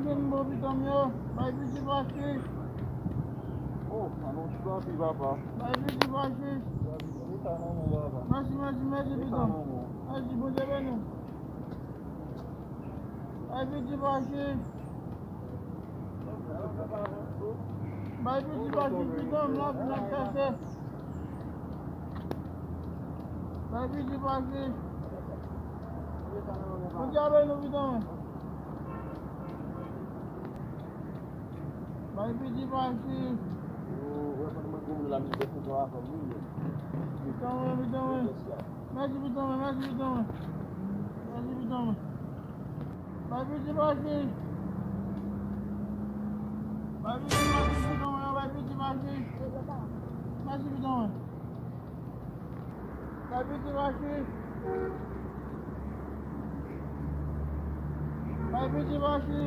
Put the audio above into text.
jeune beau bidon yo. Bye petit bachi. Oh, non, tu vas, puis va pas. Bye petit bachi. Merci, merci, merci bidon. Merci, bon Dieu béni. Bye petit bachi. Bye petit bachi bidon, là, vous l'avez cassé. Bye petit bachi. Bon Dieu béni bidon. Bye petit bachi. Bidon. Merci bidon, merci bidon. Merci bidon. Bye petit bachi. Bye petit bachi bidon, bye petit bachi. Merci bidon. Bye petit bachi. Bye petit bachi.